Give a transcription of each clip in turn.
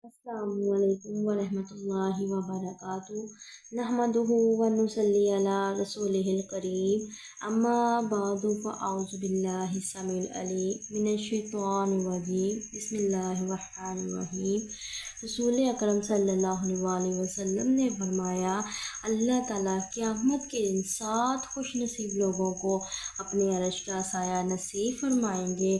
अस्सलामु अलैकुम वरहमतुल्लाहि वबरकातुहू नहमदुहु व नुसल्ली अला रसूलिहिल करीम अम्मा बादु फ़अऊज़ु बिल्लाहि समील अलीम मिनश शैतानिर रजीम बिस्मिल्लाहिर रहमानिर रहीम। रसूल अकरम सल्लल्लाहु अलैहि वसल्लम ने फरमाया, अल्लाह ताला क़यामत के दिन 7 खुश नसीब लोगों को अपने अर्श का साया नसीब फरमाएंगे।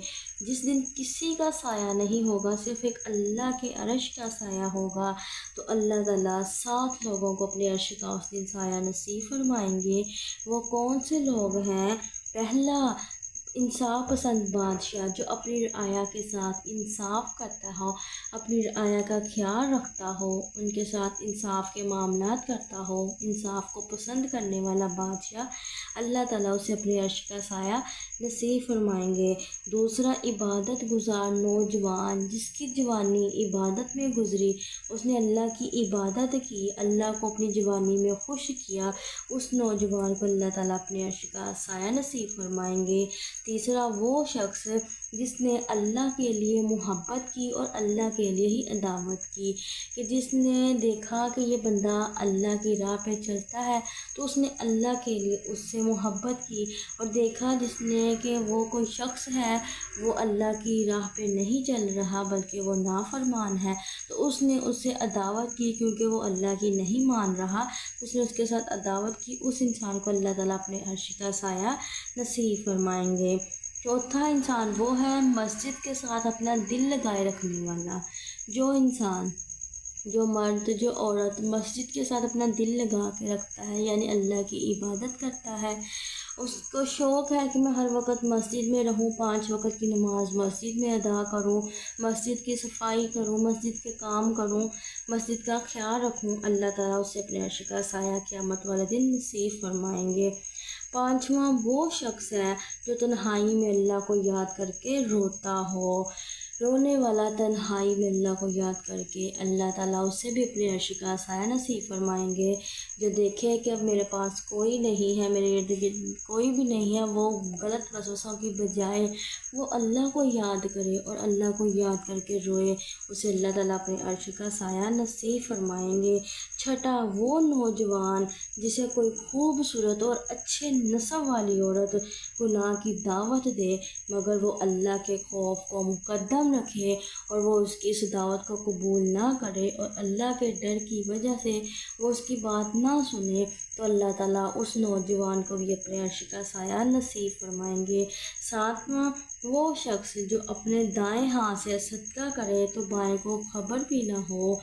जिस दिन किसी का साया नहीं होगा, सिर्फ एक अल्लाह के अर्श का साया होगा, तो अल्लाह ताला 7 लोगों को अपने अर्श का उस दिन साया नसीब फरमाएंगे। वो कौन से लोग हैं? पहला, इंसाफ पसंद बादशाह जो अपनी रआया के साथ इंसाफ करता हो, अपनी रआया का ख्याल रखता हो, उनके साथ इंसाफ के मामलात करता हो, इंसाफ को पसंद करने वाला बादशाह, अल्लाह ताला उसे अपने अर्श का साया नसीब फरमाएंगे। दूसरा, इबादत गुजार नौजवान जिसकी जवानी इबादत में गुजरी, उसने अल्लाह की इबादत की, अल्लाह को अपनी जवानी में खुश किया, उस नौजवान को अल्लाह ताला अपने अर्श का साया नसीब फरमाएंगे। तीसरा, वो शख्स जिसने अल्लाह के लिए मोहब्बत की और अल्लाह के लिए ही अदावत की, कि जिसने देखा कि ये बंदा अल्लाह की राह पे चलता है तो उसने अल्लाह के लिए उससे मोहब्बत की, और देखा जिसने कि वो कोई शख्स है वो अल्लाह की राह पे नहीं चल रहा बल्कि वो नाफरमान है, तो उसने उससे अदावत की क्योंकि वो अल्लाह की नहीं मान रहा, उसने उसके साथ अदावत की। उस इंसान को अल्लाह ताला अपने अर्श का साया नसीब फरमाएंगे। चौथा इंसान वो है मस्जिद के साथ अपना दिल लगाए रखने वाला। जो इंसान, जो मर्द, जो औरत मस्जिद के साथ अपना दिल लगा के रखता है, यानी अल्लाह की इबादत करता है, उसको शौक़ है कि मैं हर वक्त मस्जिद में रहूं, 5 वक्त की नमाज मस्जिद में अदा करूं, मस्जिद की सफाई करूं, मस्जिद के काम करूं, मस्जिद का ख्याल रखूं, अल्लाह ताला उससे अपने अर्श का साया क़यामत वाले दिन नसीब फरमाएंगे। पाँचवा, वो शख्स है जो तन्हाई में अल्लाह को याद करके रोता हो। रोने वाला तन्हाई में अल्लाह को याद करके अल्लाह ताला उससे भी अपने अर्श का साया नसीब फरमाएंगे। जो देखे कि अब मेरे पास कोई नहीं है, मेरे इर्द गिर्द कोई भी नहीं है, वो गलत वसवसों की बजाय वो अल्लाह को याद करे और अल्लाह को याद करके रोए, उसे अल्लाह ताला अपने अर्श का साया नसीब फरमाएंगे। छठा, वो नौजवान जिसे कोई खूबसूरत और अच्छे नस्ब वाली औरत गुनाह की दावत दे, मगर वो अल्लाह के खौफ को मुकद्दम रखे और वो उसकी इस दावत को कबूल ना करे और अल्लाह के डर की वजह से वो उसकी बात ना सुने, तो अल्लाह ताला उस नौजवान को भी अपने अर्श का साया नसीब फरमाएंगे। सातवां, वो शख्स जो अपने दाएं हाथ से सदका करे तो बाएं को खबर भी ना हो,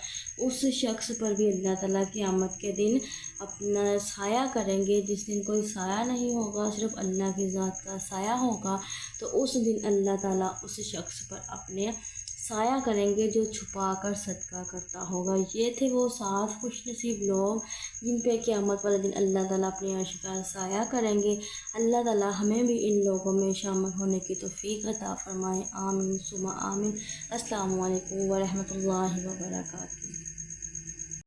उस शख्स पर भी अल्लाह ताला क़यामत के दिन अपना साया करेंगे। जिस दिन कोई साया नहीं होगा, सिर्फ अल्लाह की ज़ात का साया होगा, तो उस दिन अल्लाह ताला उस शख्स पर अपने साया करेंगे जो छुपा कर सदका करता होगा। ये थे वो 7 खुश नसीब लोग जिन पे क़यामत वाले दिन अल्लाह ताला अपने अर्श का साया करेंगे। अल्लाह ताला हमें भी इन लोगों में शामिल होने की तौफ़ीक़ अता फ़रमाए। आमीन सुम्मा आमीन। अस्सलामु अलैकुम व रहमतुल्लाहि व बरकातुहू।